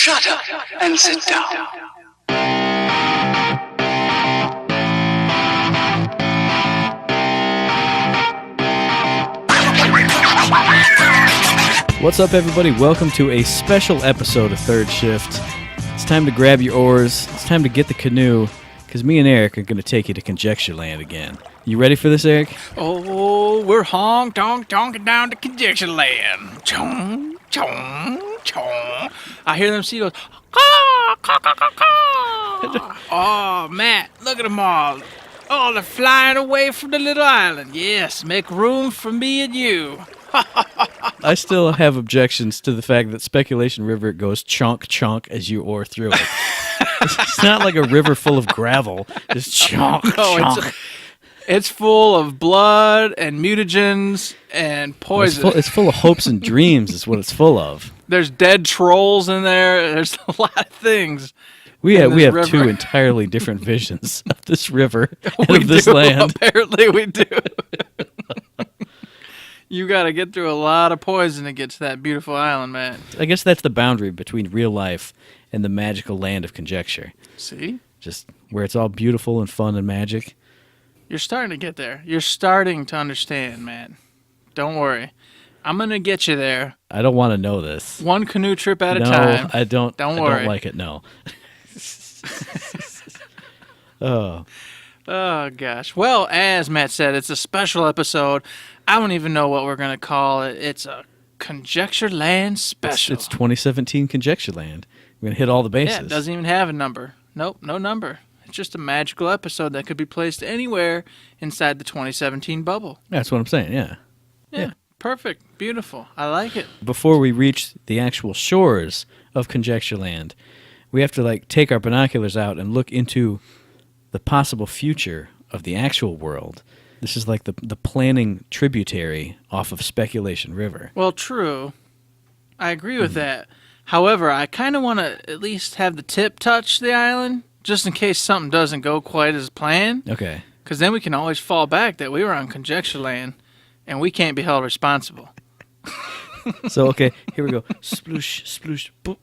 Shut up and sit down. What's up, everybody? Welcome to a special episode of Third Shift. It's time to grab your oars. It's time to get the canoe, because me and Eric are going to take you to Conjecture Land again. You ready for this, Eric? Oh, we're honking down to Conjecture Land. Chong, chong, chong. I hear them seagulls. Caw, caw, caw, caw, caw. Oh, Matt, look at them all. Oh, they're flying away from the little island. Yes, make room for me and you. I still have objections to the fact that Speculation River goes chonk as you oar through it. It's not like a river full of gravel. Just chonk. It's full of blood and mutagens and poison. It's full of hopes and dreams is what it's full of. There's dead trolls in there. There's a lot of things. We have river. two entirely different visions of this river and of this land. Apparently we do. You got to get through a lot of poison to get to that beautiful island, man. I guess that's the boundary between real life and the magical land of conjecture. See? Just where it's all beautiful and fun and magic. You're starting to get there. You're starting to understand, man. Don't worry. I'm going to get you there. I don't want to know this. One canoe trip at a time. No, I don't. Don't worry. I don't like it, no. Oh, gosh. Well, as Matt said, it's a special episode. I don't even know what we're going to call it. It's a Conjecture Land special. It's 2017 Conjecture Land. We're going to hit all the bases. Yeah, it doesn't even have a number. Nope, no number. It's just a magical episode that could be placed anywhere inside the 2017 bubble. That's what I'm saying, yeah. Yeah. Perfect. Beautiful. I like it. Before we reach the actual shores of Conjecture Land, we have to take our binoculars out and look into the possible future of the actual world. This is like the planning tributary off of Speculation River. Well, true. I agree with that. However, I kind of want to at least have the tip touch the island, just in case something doesn't go quite as planned. Okay. Because then we can always fall back that we were on Conjecture Land, and we can't be held responsible. So, okay, here we go. Sploosh, sploosh, boop.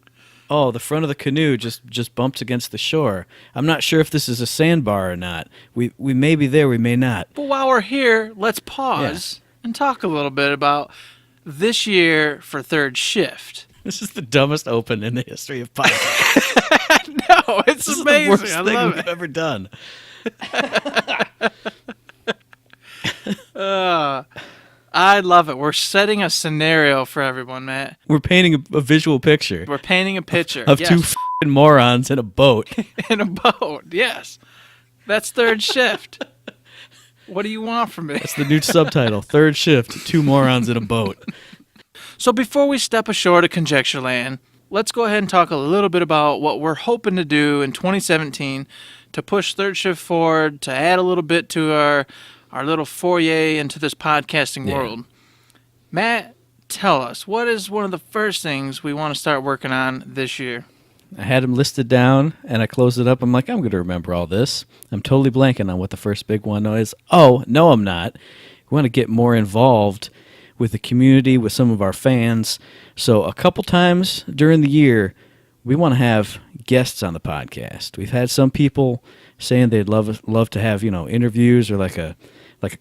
Oh, the front of the canoe just bumps against the shore. I'm not sure if this is a sandbar or not. We may be there, we may not. But while we're here, let's pause and talk a little bit about this year for Third Shift. This is the dumbest open in the history of podcasts. No, it's this amazing. Is the worst I thing love we've ever done. I love it. We're setting a scenario for everyone, Matt. We're painting a visual picture. We're painting a picture of two f***ing morons in a boat. In a boat, yes. That's Third Shift. What do you want from me? That's the new subtitle. Third Shift, two morons in a boat. So before we step ashore to Conjecture Land, let's go ahead and talk a little bit about what we're hoping to do in 2017 to push Third Shift forward, to add a little bit to our little foyer into this podcasting world. Matt, tell us, what is one of the first things we want to start working on this year? I had them listed down, and I closed it up. I'm like, I'm going to remember all this. I'm totally blanking on what the first big one is. Oh, no, I'm not. We want to get more involved with the community, with some of our fans. So a couple times during the year, we want to have guests on the podcast. We've had some people saying they'd love to have, interviews or like a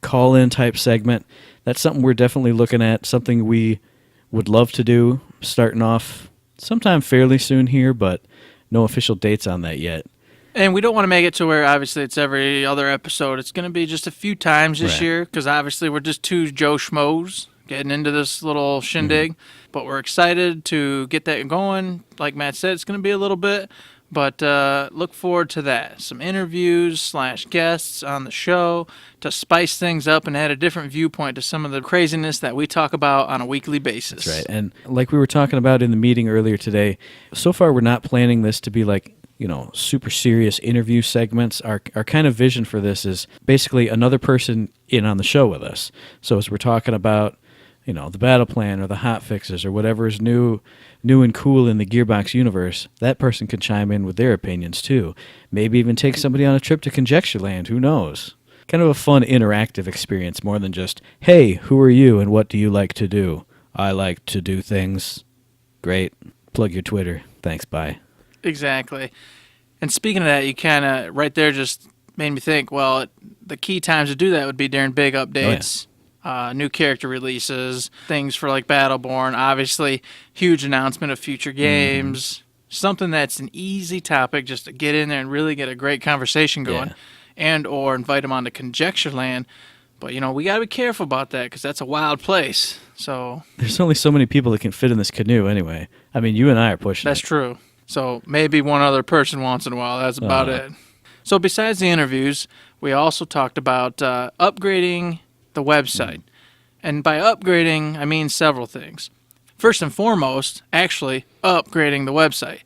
call-in type segment. That's something we're definitely looking at, something we would love to do, starting off sometime fairly soon here, but no official dates on that yet. And we don't want to make it to where, obviously, it's every other episode. It's going to be just a few times this year, because obviously we're just two Joe Schmoes getting into this little shindig. But we're excited to get that going. Like Matt said, it's going to be a little bit. But look forward to that. Some interviews / guests on the show to spice things up and add a different viewpoint to some of the craziness that we talk about on a weekly basis. That's right. And like we were talking about in the meeting earlier today, so far we're not planning this to be super serious interview segments. Our kind of vision for this is basically another person in on the show with us. So as we're talking about, the battle plan or the hot fixes or whatever is new and cool in the Gearbox universe, that person could chime in with their opinions too. Maybe even take somebody on a trip to Conjecture Land, who knows? Kind of a fun interactive experience more than just, hey, who are you and what do you like to do? I like to do things. Great. Plug your Twitter. Thanks, bye. Exactly. And speaking of that, you kind of right there just made me think, well, the key times to do that would be during big updates, new character releases, things for like Battleborn, obviously huge announcement of future games, something that's an easy topic just to get in there and really get a great conversation going, and or invite them onto Conjecture Land. But, we got to be careful about that because that's a wild place. So there's only so many people that can fit in this canoe anyway. I mean, you and I are pushing That's true. So maybe one other person once in a while. That's about it. So besides the interviews, we also talked about upgrading the website. And by upgrading, I mean several things. First and foremost, actually upgrading the website.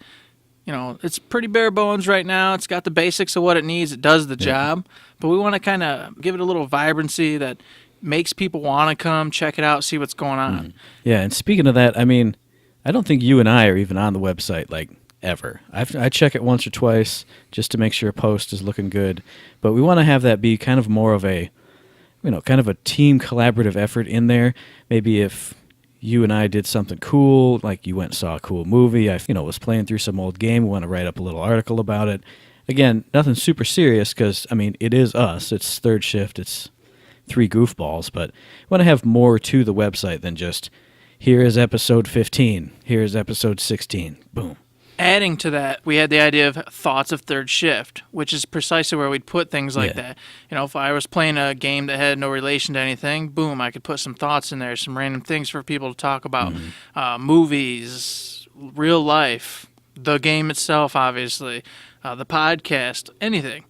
It's pretty bare bones right now. It's got the basics of what it needs. It does the job. But we want to kind of give it a little vibrancy that makes people want to come check it out, see what's going on. Yeah, and speaking of that, I mean, I don't think you and I are even on the website, like, ever. I check it once or twice just to make sure a post is looking good. But we want to have that be kind of more of a, kind of a team collaborative effort in there. Maybe if you and I did something cool, like you went and saw a cool movie, I was playing through some old game, we want to write up a little article about it. Again, nothing super serious because, I mean, it is us. It's Third Shift. It's three goofballs. But we want to have more to the website than just, here is episode 15. Here is episode 16. Boom. Adding to that, we had the idea of thoughts of Third Shift, which is precisely where we'd put things like that. If I was playing a game that had no relation to anything, boom, I could put some thoughts in there, some random things for people to talk about. Movies, real life, the game itself, obviously, the podcast, anything.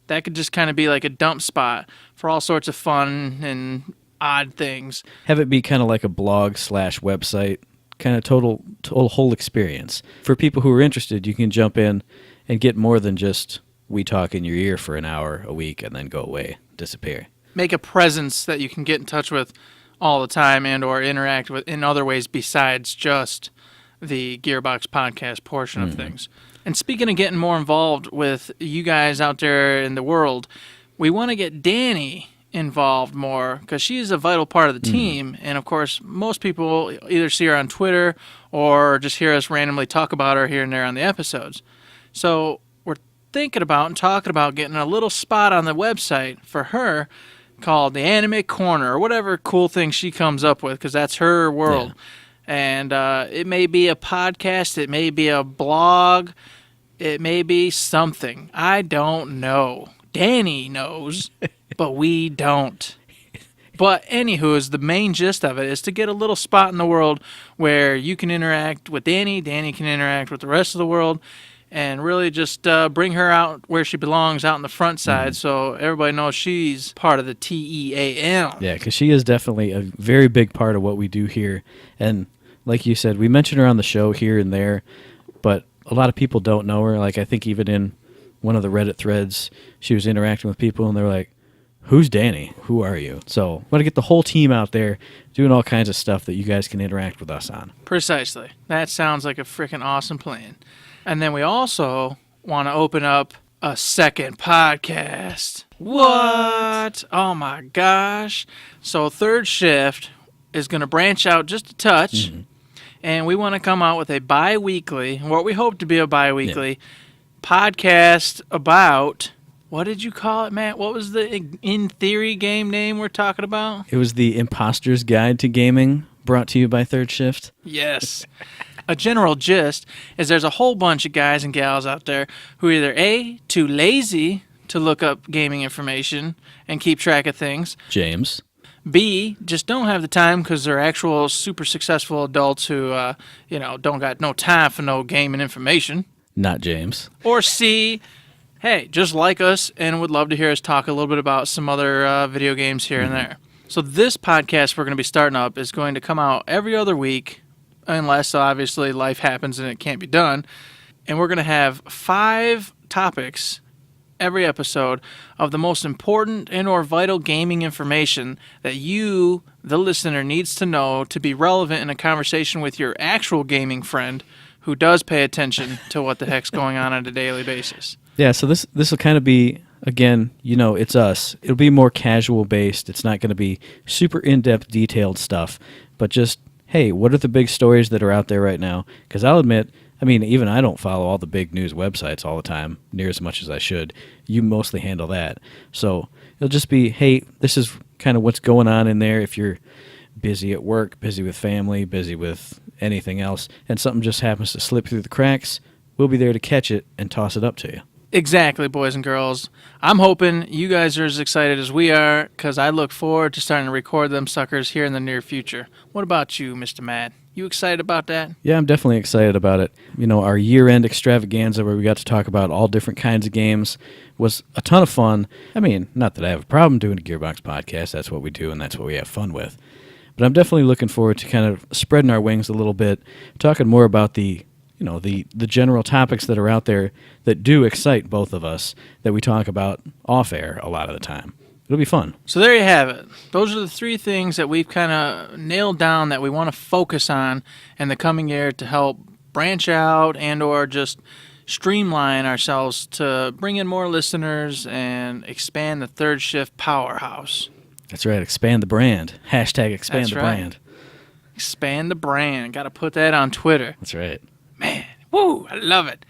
That could just kind of be like a dump spot for all sorts of fun and odd things. Have it be kind of like a blog/website, kind of total whole experience. For people who are interested, you can jump in and get more than just we talk in your ear for an hour a week and then go away, disappear. Make a presence that you can get in touch with all the time and or interact with in other ways besides just the Gearbox podcast portion of things. And speaking of getting more involved with you guys out there in the world, we want to get Danny involved more because she is a vital part of the team. And of course, most people either see her on Twitter or just hear us randomly talk about her here and there on the episodes. So we're thinking about and talking about getting a little spot on the website for her called the Anime Corner or whatever cool thing she comes up with because that's her world. And it may be a podcast, it may be a blog, it may be something. I don't know. Danny knows, but we don't. But anywho, the main gist of it is to get a little spot in the world where you can interact with Danny, Danny can interact with the rest of the world, and really just bring her out where she belongs, out in the front side, so everybody knows she's part of the TEAM. Yeah, because she is definitely a very big part of what we do here. And like you said, we mention her on the show here and there, but a lot of people don't know her. Like, I think even in one of the Reddit threads, she was interacting with people, and they're like, who's Danny? Who are you? So we want to get the whole team out there doing all kinds of stuff that you guys can interact with us on. Precisely. That sounds like a freaking awesome plan. And then we also want to open up a second podcast. What? Oh my gosh. So Third Shift is going to branch out just a touch, and we want to come out with a bi-weekly, what we hope to be a bi-weekly podcast about, what did you call it, Matt? What was the In Theory game name we're talking about? It was the Imposter's Guide to Gaming, brought to you by Third Shift. Yes. A general gist is there's a whole bunch of guys and gals out there who are either A, too lazy to look up gaming information and keep track of things. James. B, just don't have the time because they're actual super successful adults who, don't got no time for no gaming information. Not James. Or C, hey, just like us and would love to hear us talk a little bit about some other video games here and there. So this podcast we're going to be starting up is going to come out every other week, unless obviously life happens and it can't be done. And we're going to have 5 topics every episode of the most important and or vital gaming information that you, the listener, needs to know to be relevant in a conversation with your actual gaming friend who does pay attention to what the heck's going on a daily basis. Yeah, so this will kind of be, again, it's us. It'll be more casual based. It's not going to be super in-depth detailed stuff, but just, hey, what are the big stories that are out there right now? Because I'll admit, I mean, even I don't follow all the big news websites all the time, near as much as I should. You mostly handle that. So it'll just be, hey, this is kind of what's going on in there if you're busy at work, busy with family, busy with anything else, and something just happens to slip through the cracks, we'll be there to catch it and toss it up to you. Exactly, boys and girls. I'm hoping you guys are as excited as we are, because I look forward to starting to record them suckers here in the near future. What about you, Mr. Matt? You excited about that? Yeah, I'm definitely excited about it. You know, our year-end extravaganza where we got to talk about all different kinds of games was a ton of fun. I mean, not that I have a problem doing a Gearbox podcast. That's what we do, and that's what we have fun with. But I'm definitely looking forward to kind of spreading our wings a little bit, talking more about the general topics that are out there that do excite both of us that we talk about off air a lot of the time. It'll be fun. So there you have it. Those are the three things that we've kind of nailed down that we want to focus on in the coming year to help branch out and or just streamline ourselves to bring in more listeners and expand the Third Shift powerhouse. That's right. Expand the brand. Hashtag expand That's the right. brand. Expand the brand. Got to put that on Twitter. That's right. Man, woo, I love it.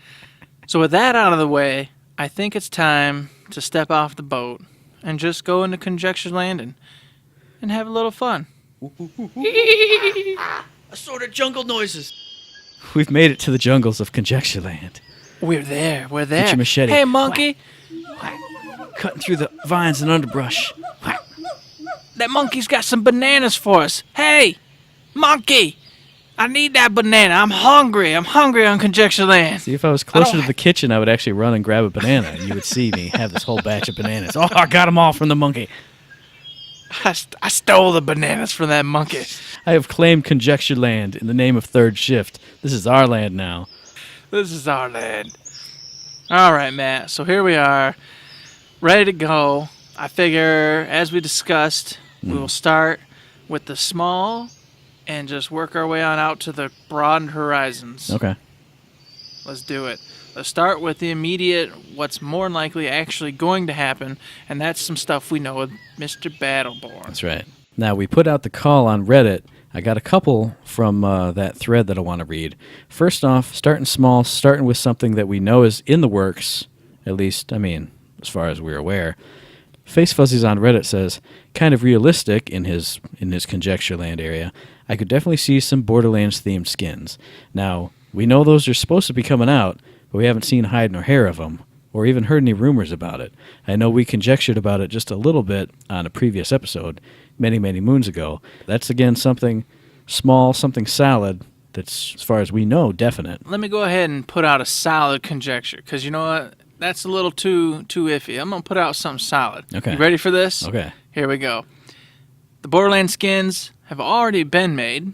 So with that out of the way, I think it's time to step off the boat and just go into Conjecture Land and have a little fun. Assorted jungle noises. We've made it to the jungles of Conjecture Land. We're there. Get your machete. Hey, monkey. Cutting through the vines and underbrush. That monkey's got some bananas for us. Hey, monkey. I need that banana. I'm hungry. I'm hungry on Conjecture Land. See, if I was closer to the kitchen, I would actually run and grab a banana, and you would see me have this whole batch of bananas. Oh, I got them all from the monkey. I stole the bananas from that monkey. I have claimed Conjecture Land in the name of Third Shift. This is our land now. This is our land. All right, Matt. So here we are, ready to go. I figure, as we discussed, we will start with the small and just work our way on out to the broad horizons. Okay. Let's do it. Let's start with the immediate, what's more than likely actually going to happen, and that's some stuff we know with Mr. Battleborn. That's right. Now, we put out the call on Reddit. I got a couple from that thread that I want to read. First off, starting small, starting with something that we know is in the works, at least, I mean, as far as we're aware. Face Fuzzies on Reddit says, kind of realistic in his Conjecture Land area, I could definitely see some Borderlands-themed skins. Now, we know those are supposed to be coming out, but we haven't seen hide nor hair of them, or even heard any rumors about it. I know we conjectured about it just a little bit on a previous episode, many, many moons ago. That's, again, something small, something solid, that's, as far as we know, definite. Let me go ahead and put out a solid conjecture, because you know what? That's a little too iffy. I'm going to put out something solid. Okay. You ready for this? Okay. Here we go. The Borderlands skins have already been made,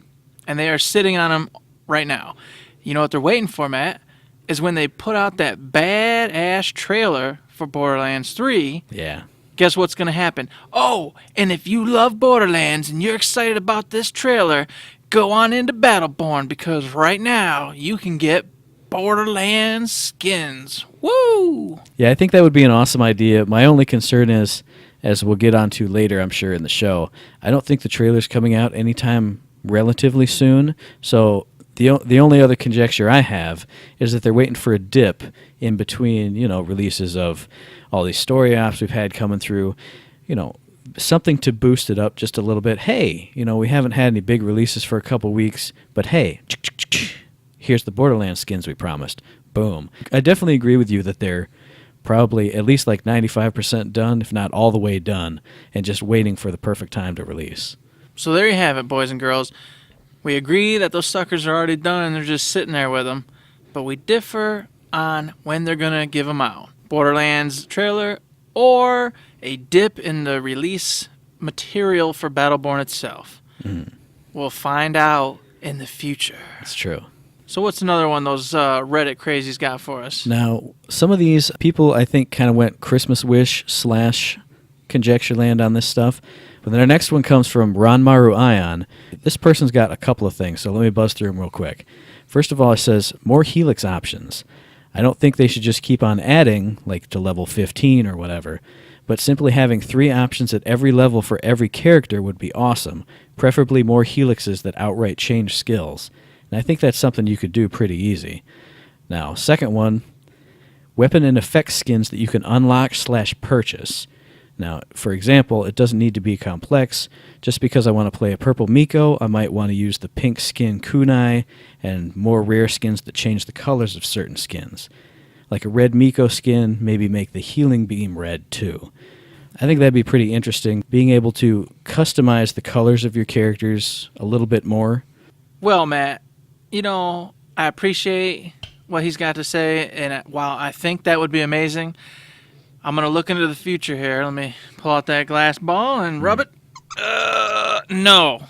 and they are sitting on them right now. You know what they're waiting for, Matt? Is when they put out that badass trailer for Borderlands 3. Yeah. Guess what's going to happen? Oh, and if you love Borderlands and you're excited about this trailer, go on into Battleborn, because right now you can get Borderlands skins. Woo! Yeah, I think that would be an awesome idea. My only concern is, as we'll get onto later, I'm sure, in the show, I don't think the trailer's coming out anytime relatively soon. So the only other conjecture I have is that they're waiting for a dip in between, releases of all these story ops we've had coming through, something to boost it up just a little bit. Hey, we haven't had any big releases for a couple weeks, but hey, here's the Borderlands skins we promised. Boom. I definitely agree with you that they're probably at least like 95% done, if not all the way done, and just waiting for the perfect time to release. So there you have it, boys and girls. We agree that those suckers are already done and they're just sitting there with them, but we differ on when they're going to give them out. Borderlands trailer or a dip in the release material for Battleborn itself. We'll find out in the future. It's true. So what's another one those Reddit crazies got for us? Now, some of these people, I think, kind of went Christmas Wish / Conjecture Land on this stuff. But then our next one comes from Ranmaru Ion. This person's got a couple of things, so let me buzz through them real quick. First of all, it says, more Helix options. I don't think they should just keep on adding, like to level 15 or whatever, but simply having 3 options at every level for every character would be awesome, preferably more helixes that outright change skills. And I think that's something you could do pretty easy. Now, second one, weapon and effect skins that you can unlock/purchase. Now, for example, it doesn't need to be complex. Just because I want to play a purple Miko, I might want to use the pink skin kunai and more rare skins that change the colors of certain skins. Like a red Miko skin, maybe make the healing beam red too. I think that'd be pretty interesting, being able to customize the colors of your characters a little bit more. Well, Matt, I appreciate what he's got to say, and while I think that would be amazing, I'm going to look into the future here. Let me pull out that glass ball and rub it. No.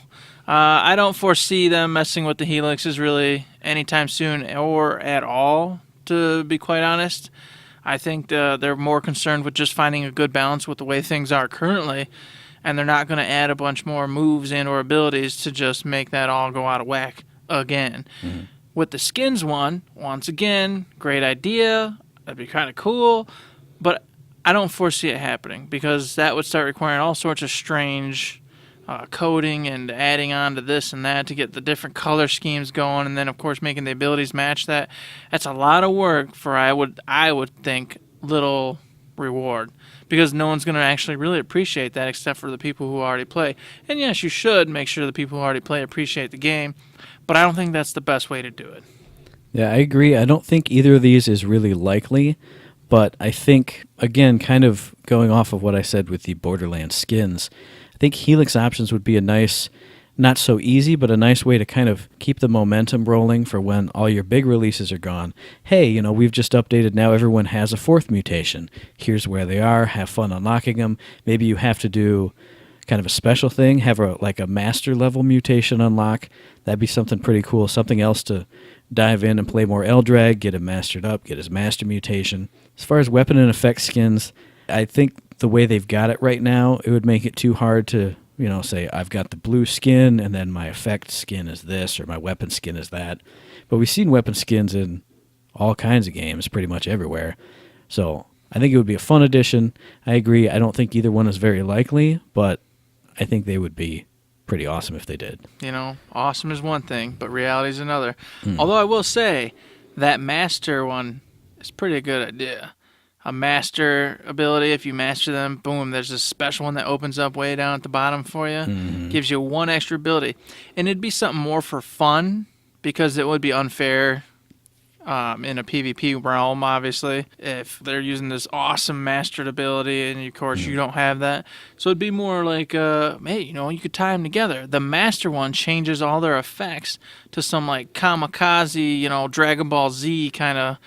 I don't foresee them messing with the helixes really anytime soon or at all, to be quite honest. I think they're more concerned with just finding a good balance with the way things are currently, and they're not going to add a bunch more moves and or abilities to just make that all go out of whack again. Mm-hmm. With the skins one, once again, great idea. That'd be kind of cool, but I don't foresee it happening because that would start requiring all sorts of strange coding and adding on to this and that to get the different color schemes going, and then of course making the abilities match that. That's a lot of work for I would think little reward, because no one's going to actually really appreciate that except for the people who already play. And yes, you should make sure the people who already play appreciate the game, but I don't think that's the best way to do it. Yeah, I agree. I don't think either of these is really likely. But I think, again, kind of going off of what I said with the Borderlands skins, I think helix options would be a nice, not so easy, but a nice way to kind of keep the momentum rolling for when all your big releases are gone. Hey, we've just updated, now everyone has a 4th mutation. Here's where they are, have fun unlocking them. Maybe you have to do kind of a special thing, have a master level mutation unlock. That'd be something pretty cool, something else to dive in and play more Eldrag, get him mastered up, get his master mutation. As far as weapon and effect skins, I think the way they've got it right now, it would make it too hard to, say I've got the blue skin and then my effect skin is this or my weapon skin is that. But we've seen weapon skins in all kinds of games pretty much everywhere. So I think it would be a fun addition. I agree. I don't think either one is very likely, but I think they would be pretty awesome if they did. Awesome is one thing, but reality is another. Although I will say that master one is pretty good idea. A master ability, if you master them, boom, there's a special one that opens up way down at the bottom for you. Mm-hmm. Gives you one extra ability. And it'd be something more for fun, because it would be unfair in a PvP realm, obviously, if they're using this awesome mastered ability and of course you don't have that. So it'd be more like, hey, you could tie them together. The master one changes all their effects to some like kamikaze, Dragon Ball Z kind of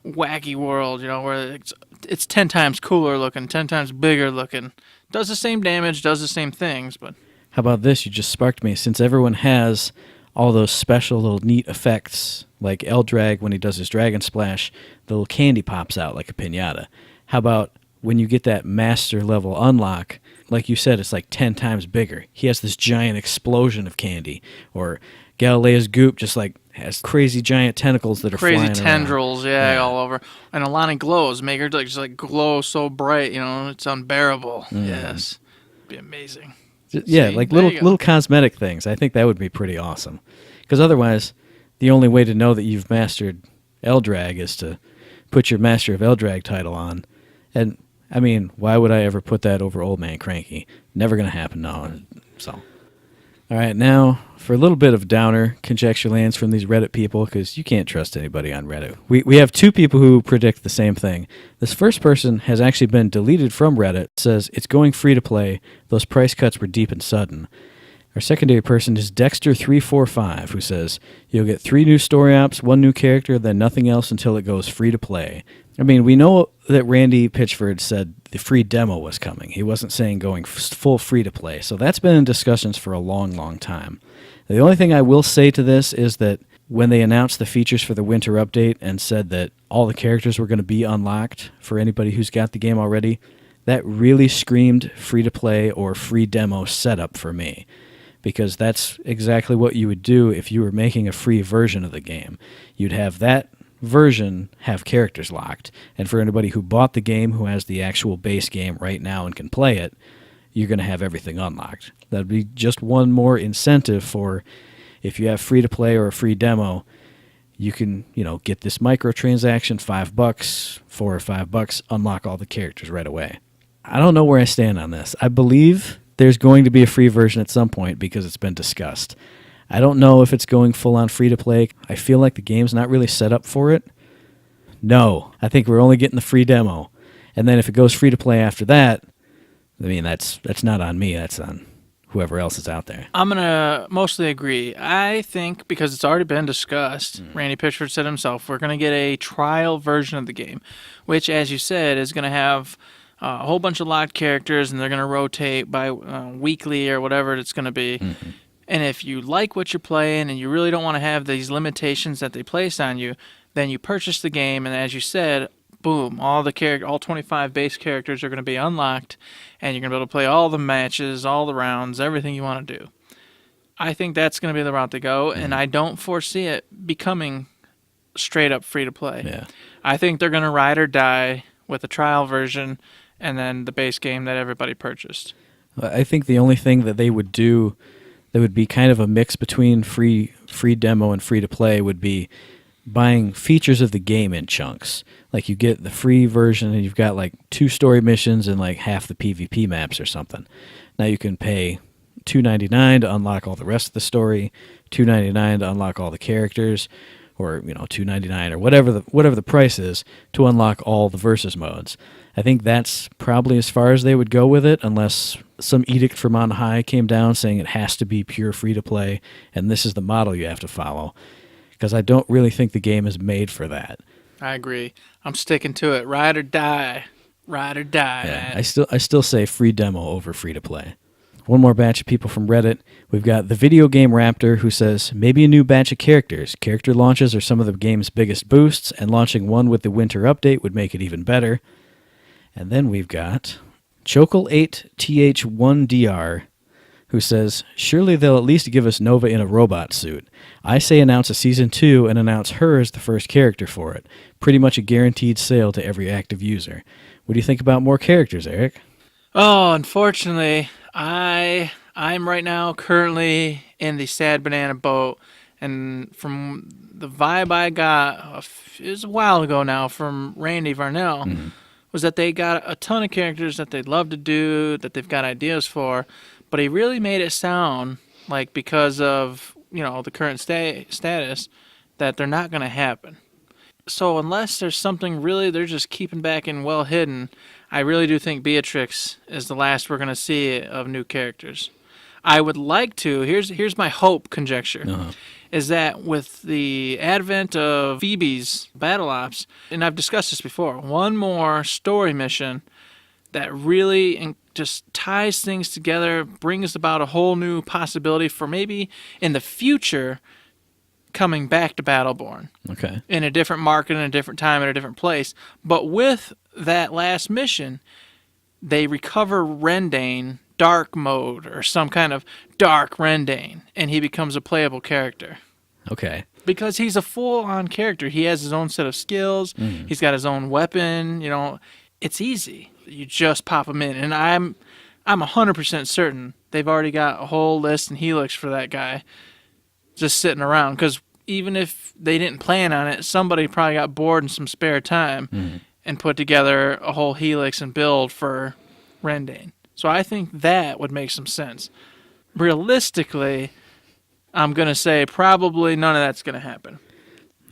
wacky world, where it's 10 times cooler looking, 10 times bigger looking. Does the same damage, does the same things, but... How about this? You just sparked me. Since everyone has all those special little neat effects, like Eldrag, when he does his Dragon Splash, the little candy pops out like a piñata. How about when you get that master level unlock, like you said, it's like 10 times bigger. He has this giant explosion of candy. Or Galilea's goop just like has crazy giant tentacles that are flying around. Crazy tendrils, yeah, all over. And Alani glows, make her just glow so bright, it's unbearable. Yes. It'd be amazing. Yeah, like little cosmetic things. I think that would be pretty awesome. Because otherwise, the only way to know that you've mastered Eldrag is to put your Master of Eldrag title on. And, I mean, why would I ever put that over Old Man Cranky? Never going to happen, no. So, all right, now for a little bit of downer conjecture lands from these Reddit people, because you can't trust anybody on Reddit. We have 2 people who predict the same thing. This first person has actually been deleted from Reddit. It says, it's going free to play. Those price cuts were deep and sudden. Our secondary person is Dexter345, who says, you'll get 3 new story ops, 1 new character, then nothing else until it goes free to play. I mean, we know that Randy Pitchford said the free demo was coming. He wasn't saying going full free to play. So that's been in discussions for a long, long time. The only thing I will say to this is that when they announced the features for the winter update and said that all the characters were going to be unlocked for anybody who's got the game already, that really screamed free to play or free demo setup for me. Because that's exactly what you would do if you were making a free version of the game. You'd have that version have characters locked. And for anybody who bought the game, who has the actual base game right now and can play it, you're going to have everything unlocked. That'd be just one more incentive for, if you have free-to-play or a free demo, you can, get this microtransaction, $5, $4 or $5, unlock all the characters right away. I don't know where I stand on this. I believe there's going to be a free version at some point because it's been discussed. I don't know if it's going full-on free-to-play. I feel like the game's not really set up for it. No, I think we're only getting the free demo. And then if it goes free-to-play after that, that's not on me. That's on whoever else is out there. I'm going to mostly agree. I think because it's already been discussed, Randy Pitchford said himself, we're going to get a trial version of the game, which, as you said, is going to have a whole bunch of locked characters, and they're going to rotate by weekly or whatever it's going to be. Mm-hmm. And if you like what you're playing and you really don't want to have these limitations that they place on you, then you purchase the game, and as you said, boom, all 25 base characters are going to be unlocked, and you're going to be able to play all the matches, all the rounds, everything you want to do. I think that's going to be the route to go, and I don't foresee it becoming straight up free to play. Yeah. I think they're going to ride or die with a trial version and then the base game that everybody purchased. I think the only thing that they would do that would be kind of a mix between free demo and free to play would be buying features of the game in chunks. Like you get the free version and you've got like 2 story missions and like half the PvP maps or something. Now you can pay $2.99 to unlock all the rest of the story, $2.99 to unlock all the characters, or $2.99 or whatever the price is to unlock all the versus modes. I think that's probably as far as they would go with it, unless some edict from on high came down saying it has to be pure free to play and this is the model you have to follow. Because I don't really think the game is made for that. I agree. I'm sticking to it. Ride or die. Ride or die. Yeah, I still say free demo over free to play. One more batch of people from Reddit. We've got the Video Game Raptor who says, maybe a new batch of characters. Character launches are some of the game's biggest boosts, and launching one with the winter update would make it even better. And then we've got Chokel8TH1DR who says, surely they'll at least give us Nova in a robot suit. I say announce a Season 2 and announce her as the first character for it. Pretty much a guaranteed sale to every active user. What do you think about more characters, Eric? Oh, unfortunately, I'm right now currently in the sad banana boat, and from the vibe I got, it was a while ago now, from Randy Varnell, was that they got a ton of characters that they'd love to do, that they've got ideas for, but he really made it sound like because of, the current status, that they're not going to happen. So unless there's something really they're just keeping back and well hidden, I really do think Beatrix is the last we're going to see of new characters. I would like to, here's my hope conjecture, is that with the advent of Phoebe's battle ops, and I've discussed this before, one more story mission that really just ties things together, brings about a whole new possibility for maybe in the future coming back to Battleborn. Okay. In a different market, in a different time, in a different place. But with that last mission, they recover Rendane dark mode or some kind of dark Rendane, and he becomes a playable character. Okay. Because he's a full-on character. He has his own set of skills. He's got his own weapon. It's easy. You just pop him in. And I'm 100% certain they've already got a whole list and helix for that guy just sitting around. Because even if they didn't plan on it, somebody probably got bored in some spare time and put together a whole helix and build for Rendane. So I think that would make some sense. Realistically, I'm going to say probably none of that's going to happen.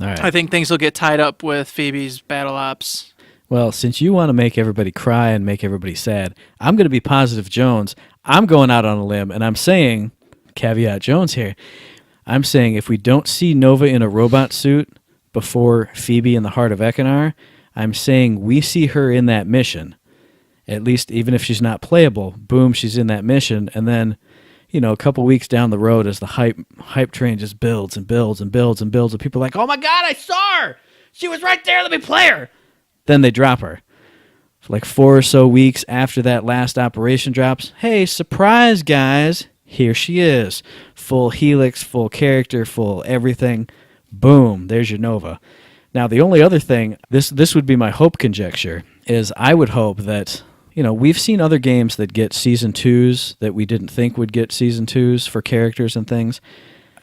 All right. I think things will get tied up with Phoebe's battle ops. Well, since you want to make everybody cry and make everybody sad, I'm going to be Positive Jones. I'm going out on a limb, and I'm saying, caveat Jones here, I'm saying if we don't see Nova in a robot suit before Phoebe in the Heart of Ekinar, I'm saying we see her in that mission. At least, even if she's not playable, boom, she's in that mission, and then, a couple weeks down the road as the hype train just builds and builds and builds and builds, and people are like, oh my God, I saw her! She was right there, let me play her! Then they drop her. For like 4 or so weeks after that last operation drops, hey, surprise, guys, here she is. Full helix, full character, full everything. Boom, there's your Nova. Now, the only other thing, this would be my hope conjecture, is I would hope that, we've seen other games that get Season 2s that we didn't think would get Season 2s for characters and things.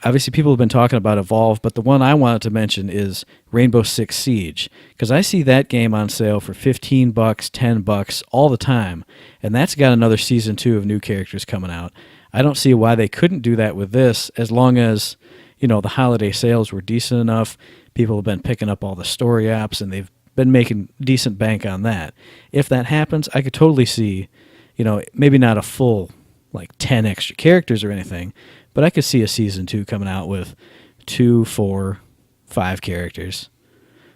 Obviously, people have been talking about Evolve, but the one I wanted to mention is Rainbow Six Siege, because I see that game on sale for $15, $10 all the time, and that's got another Season 2 of new characters coming out. I don't see why they couldn't do that with this, as long as, the holiday sales were decent enough. People have been picking up all the story apps, and they've been making decent bank on that. If that happens, I could totally see, maybe not a full, 10 extra characters or anything, but I could see a Season 2 coming out with 2, 4, 5 characters.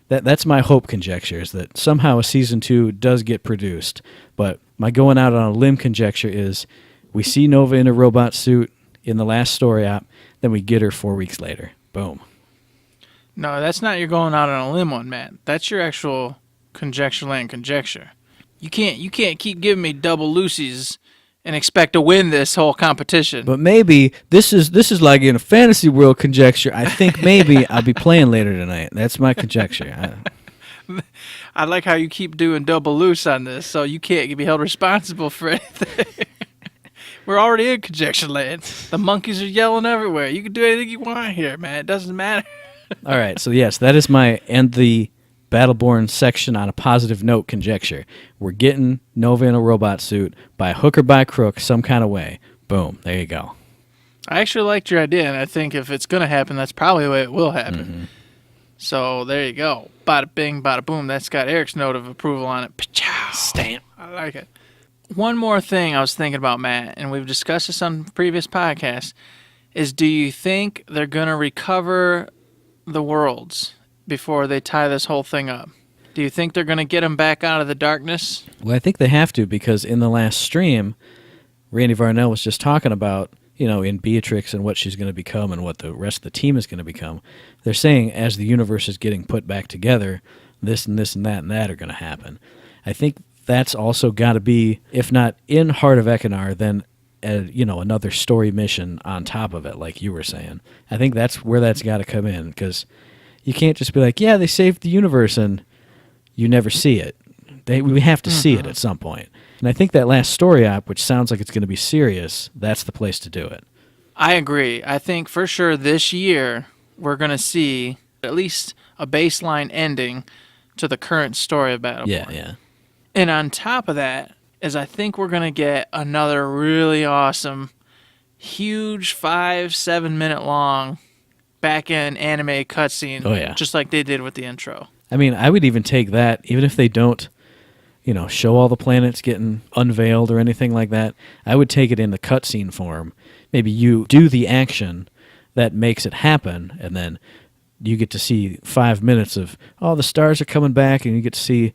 That's my hope conjecture, is that somehow a Season 2 does get produced. But my going out on a limb conjecture is we see Nova in a robot suit in the last story app, then we get her 4 weeks later. Boom. No, that's not your going out on a limb one, Matt. That's your actual Conjecture Land conjecture. You can't keep giving me double Lucy's and expect to win this whole competition. But maybe this is like in a fantasy world conjecture. I think maybe I'll be playing later tonight. That's my conjecture. I like how you keep doing double loose on this, so you can't be held responsible for anything. We're already in Conjecture Land. The monkeys are yelling everywhere. You can do anything you want here, man. It doesn't matter. All right, so yes, that is my end the Battleborn section on a positive note conjecture. We're getting Nova in a robot suit by hook or by crook, some kind of way. Boom, there you go. I actually liked your idea, and I think if it's going to happen, that's probably the way it will happen. Mm-hmm. So there you go. Bada bing, bada boom. That's got Eric's note of approval on it. Pachow. Stamp. I like it. One more thing I was thinking about, Matt, and we've discussed this on previous podcasts, is do you think they're going to recover the worlds before they tie this whole thing up? Do you think they're going to get them back out of the darkness? Well, I think they have to, because in the last stream, Randy Varnell was just talking about, in Beatrix and what she's going to become and what the rest of the team is going to become. They're saying as the universe is getting put back together, this and this and that are going to happen. I think that's also got to be, if not in Heart of Ekinar, then another story mission on top of it, like you were saying. I think that's where that's got to come in, because you can't just be like, yeah, they saved the universe, and you never see it. We have to see it at some point. And I think that last story app, which sounds like it's going to be serious, that's the place to do it. I agree. I think for sure this year we're going to see at least a baseline ending to the current story of Battleborn. Yeah. And on top of that is I think we're going to get another really awesome, huge 5-7 minute long back-end anime cutscene. Oh, yeah. Just like they did with the intro. I mean, I would even take that, even if they don't, show all the planets getting unveiled or anything like that. I would take it in the cutscene form. Maybe you do the action that makes it happen, and then you get to see 5 minutes of, the stars are coming back, and you get to see,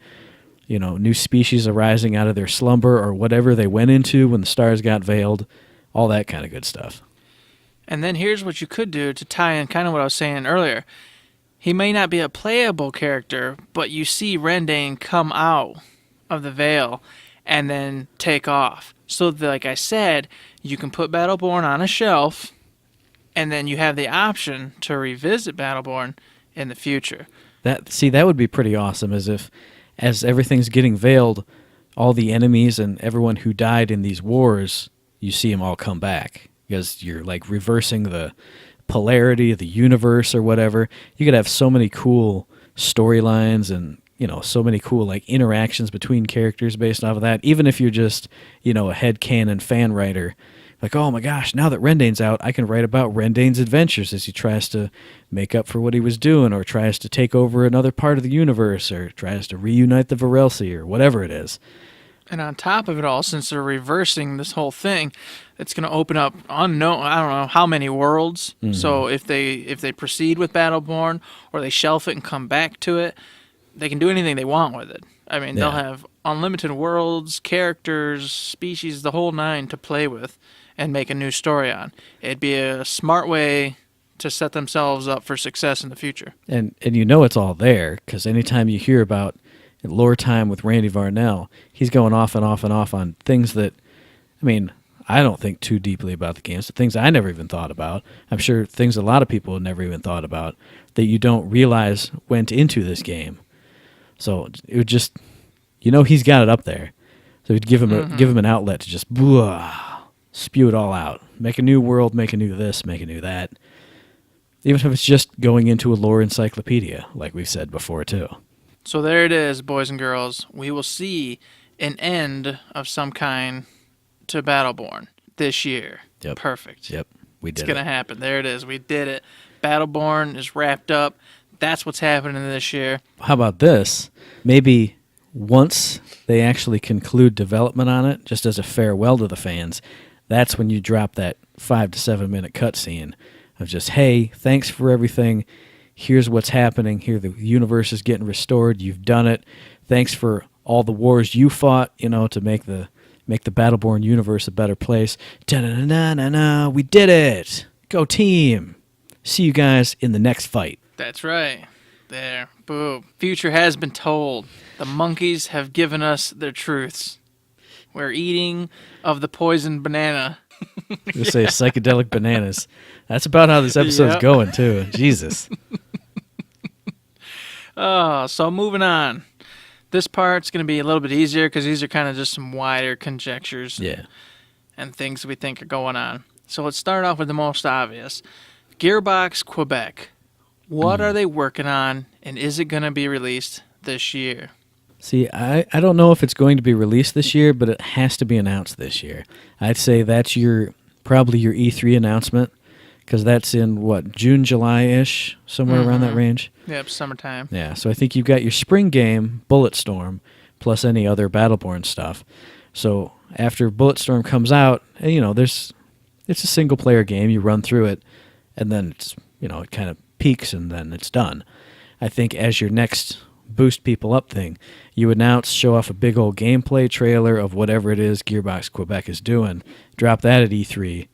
new species arising out of their slumber or whatever they went into when the stars got veiled, all that kind of good stuff. And then here's what you could do to tie in kind of what I was saying earlier. He may not be a playable character, but you see Rendane come out of the veil and then take off. So that, like I said, you can put Battleborn on a shelf, and then you have the option to revisit Battleborn in the future. That would be pretty awesome, as everything's getting veiled, all the enemies and everyone who died in these wars, you see them all come back, because you're like reversing the polarity of the universe or whatever. You could have so many cool storylines and so many cool like interactions between characters based off of that. Even if you're just a headcanon fan writer, like, oh my gosh, now that Rendane's out, I can write about Rendane's adventures as he tries to make up for what he was doing, or tries to take over another part of the universe, or tries to reunite the Varelsi, or whatever it is. And on top of it all, since they're reversing this whole thing, it's going to open up I don't know how many worlds. Mm-hmm. So if they proceed with Battleborn, or they shelf it and come back to it, they can do anything they want with it. I mean, They'll have unlimited worlds, characters, species, the whole nine to play with and make a new story on. It'd be a smart way to set themselves up for success in the future. And it's all there, because anytime you hear about Lore Time with Randy Varnell, he's going off and off and off on things that, I mean, I don't think too deeply about the games, the things I never even thought about. I'm sure things a lot of people have never even thought about that you don't realize went into this game. So it would just, he's got it up there. So you'd give him an outlet to just spew it all out. Make a new world, make a new this, make a new that. Even if it's just going into a lore encyclopedia, like we've said before, too. So there it is, boys and girls. We will see an end of some kind to Battleborn this year. Yep. Perfect. Yep. We did It's going to happen. There it is. We did it. Battleborn is wrapped up. That's what's happening this year. How about this? Maybe once they actually conclude development on it, just as a farewell to the fans, that's when you drop that 5 to 7 minute cutscene of just, hey, thanks for everything. Here's what's happening. Here the universe is getting restored. You've done it. Thanks for all the wars you fought, to make the Battleborn universe a better place. Da-na-na-na-na, we did it. Go team. See you guys in the next fight. That's right. There. Boom. Future has been told. The monkeys have given us their truths. We're eating of the poisoned banana. You say psychedelic bananas. That's about how this episode's going, too. Jesus. So moving on. This part's going to be a little bit easier because these are kind of just some wider conjectures and things we think are going on. So let's start off with the most obvious. Gearbox Quebec. What are they working on, and is it going to be released this year? See, I don't know if it's going to be released this year, but it has to be announced this year. I'd say that's probably your E3 announcement, because that's in, June, July-ish, somewhere around that range? Yep, summertime. Yeah, so I think you've got your spring game, Bulletstorm, plus any other Battleborn stuff. So after Bulletstorm comes out, it's a single-player game. You run through it, and then it's, it kind of peaks, and then it's done. I think as your next boost people up thing, you show off a big old gameplay trailer of whatever it is Gearbox Quebec is doing, drop that at E3,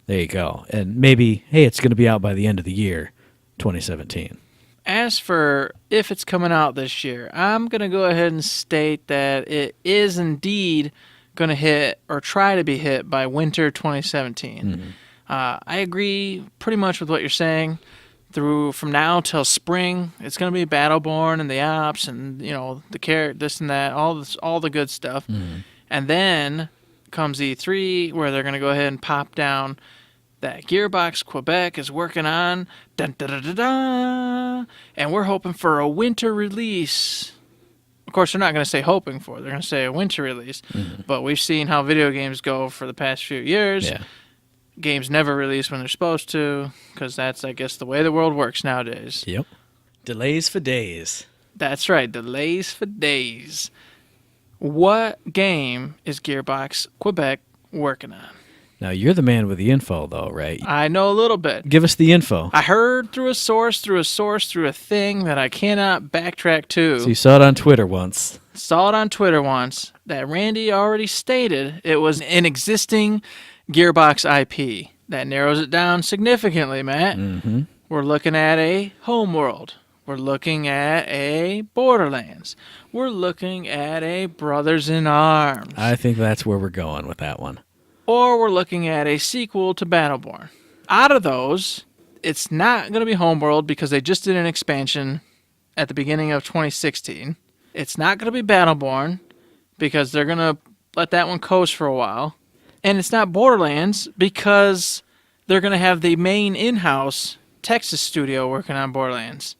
there you go. And maybe, hey, it's going to be out by the end of the year, 2017. As for if it's coming out this year, I'm going to go ahead and state that it is indeed going to hit or try to be hit by winter 2017. I agree pretty much with what you're saying. From now till spring, it's going to be Battleborn and the ops and the carrot, this and that, all the good stuff. And then comes E3, where they're going to go ahead and pop down that Gearbox Quebec is working on, dun, da, da, da, da, and we're hoping for a winter release. Of course, they're not going to say hoping for; they're going to say a winter release. But we've seen how video games go for the past few years. Yeah. Games never release when they're supposed to, because that's, I guess, the way the world works nowadays. Yep. Delays for days. That's right, delays for days. What game is Gearbox Quebec working on? Now, you're the man with the info, though, right? I know a little bit. Give us the info. I heard through a thing that I cannot backtrack to. So you saw it on Twitter once. That Randy already stated it was an existing Gearbox IP. That narrows it down significantly, Matt. We're looking at a Homeworld. We're looking at a Borderlands. We're looking at a Brothers in Arms. I think that's where we're going with that one. Or we're looking at a sequel to Battleborn. Out of those, it's not going to be Homeworld because they just did an expansion at the beginning of 2016. It's not going to be Battleborn because they're going to let that one coast for a while. And it's not Borderlands because they're going to have the main in-house Texas studio working on Borderlands.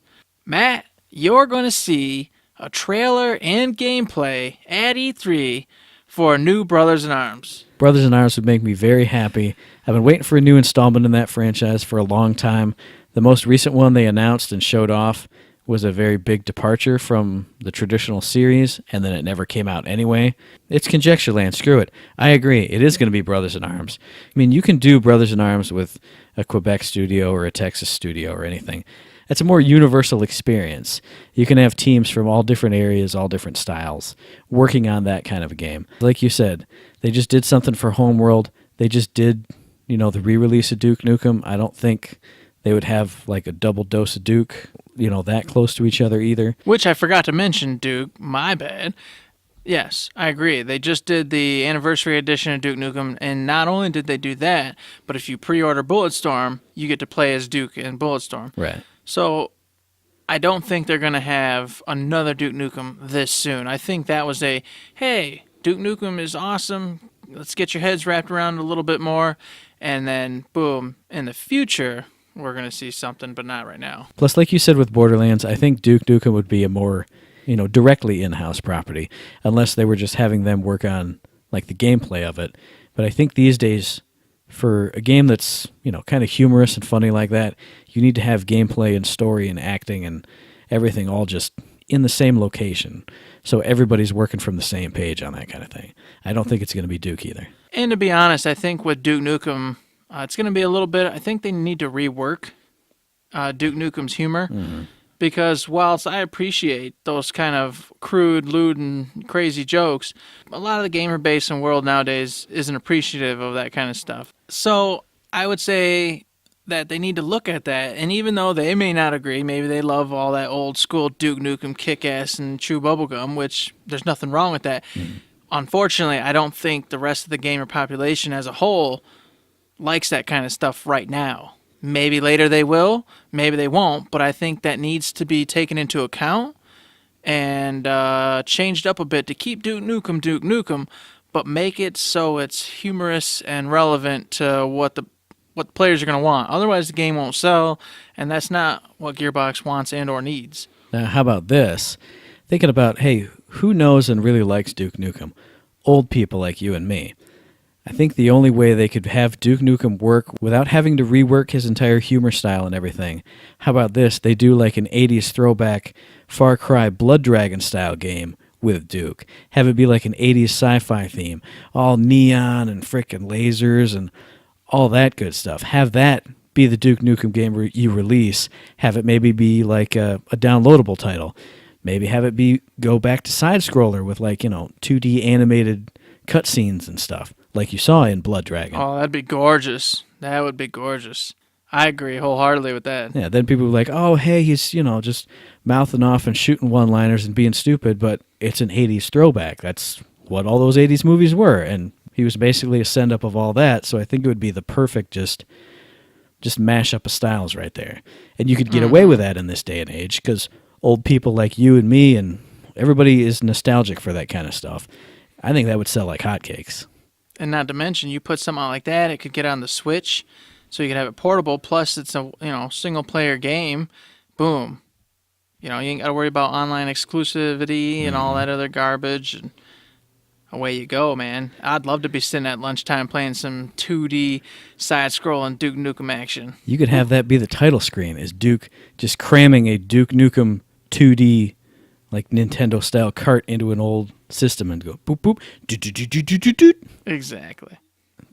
Matt, you're going to see a trailer and gameplay at E3 for a new Brothers in Arms. Brothers in Arms would make me very happy. I've been waiting for a new installment in that franchise for a long time. The most recent one they announced and showed off was a very big departure from the traditional series, and then it never came out anyway. It's Conjecture Land, screw it. I agree, it is going to be Brothers in Arms. I mean, you can do Brothers in Arms with a Quebec studio or a Texas studio or anything. It's a more universal experience. You can have teams from all different areas, all different styles, working on that kind of a game. Like you said, they just did something for Homeworld. They just did, the re-release of Duke Nukem. I don't think they would have like a double dose of Duke, that close to each other either. Which I forgot to mention, Duke, my bad. Yes, I agree. They just did the anniversary edition of Duke Nukem, and not only did they do that, but if you pre-order Bulletstorm, you get to play as Duke in Bulletstorm. Right. So I don't think they're going to have another Duke Nukem this soon. I think that was hey, Duke Nukem is awesome. Let's get your heads wrapped around it a little bit more. And then, boom, in the future, we're going to see something, but not right now. Plus, like you said with Borderlands, I think Duke Nukem would be a more, directly in-house property, unless they were just having them work on, like, the gameplay of it. But I think these days, for a game that's, kind of humorous and funny like that, you need to have gameplay and story and acting and everything all just in the same location. So everybody's working from the same page on that kind of thing. I don't think it's going to be Duke either. And to be honest, I think with Duke Nukem, it's going to be a little bit, I think they need to rework Duke Nukem's humor. Mm-hmm. Because whilst I appreciate those kind of crude, lewd, and crazy jokes, a lot of the gamer base and world nowadays isn't appreciative of that kind of stuff. So I would say that they need to look at that, and even though they may not agree, maybe they love all that old school Duke Nukem kick-ass and chew bubblegum, which there's nothing wrong with that. Mm-hmm. Unfortunately, I don't think the rest of the gamer population as a whole likes that kind of stuff right now. Maybe later they will, maybe they won't, but I think that needs to be taken into account and changed up a bit to keep Duke Nukem, but make it so it's humorous and relevant to what the players are going to want. Otherwise, the game won't sell, and that's not what Gearbox wants and or needs. Now, how about this? Thinking about, hey, who knows and really likes Duke Nukem? Old people like you and me. I think the only way they could have Duke Nukem work without having to rework his entire humor style and everything, how about this? They do like an 80s throwback Far Cry Blood Dragon style game with Duke. Have it be like an 80s sci-fi theme, all neon and frickin' lasers and all that good stuff. Have that be the Duke Nukem game you release. Have it maybe be like a downloadable title. Maybe have it go back to side-scroller with 2D animated cutscenes and stuff, like you saw in Blood Dragon. Oh, that'd be gorgeous. That would be gorgeous. I agree wholeheartedly with that. Yeah, then people were like, oh, hey, he's, just mouthing off and shooting one-liners and being stupid, but it's an 80s throwback. That's what all those 80s movies were, and he was basically a send-up of all that, so I think it would be the perfect just mash-up of styles right there. And you could get away with that in this day and age, because old people like you and me and everybody is nostalgic for that kind of stuff. I think that would sell like hotcakes. And not to mention, you put something like that, it could get on the Switch, so you could have it portable, plus it's a single-player game. Boom. You ain't got to worry about online exclusivity and all that other garbage, and away you go, man. I'd love to be sitting at lunchtime playing some 2D side-scrolling Duke Nukem action. You could have that be the title screen, is Duke just cramming a Duke Nukem 2D, like Nintendo-style cart into an old system and go boop, boop, doot, doot, doot, doot, doot, doot. Exactly.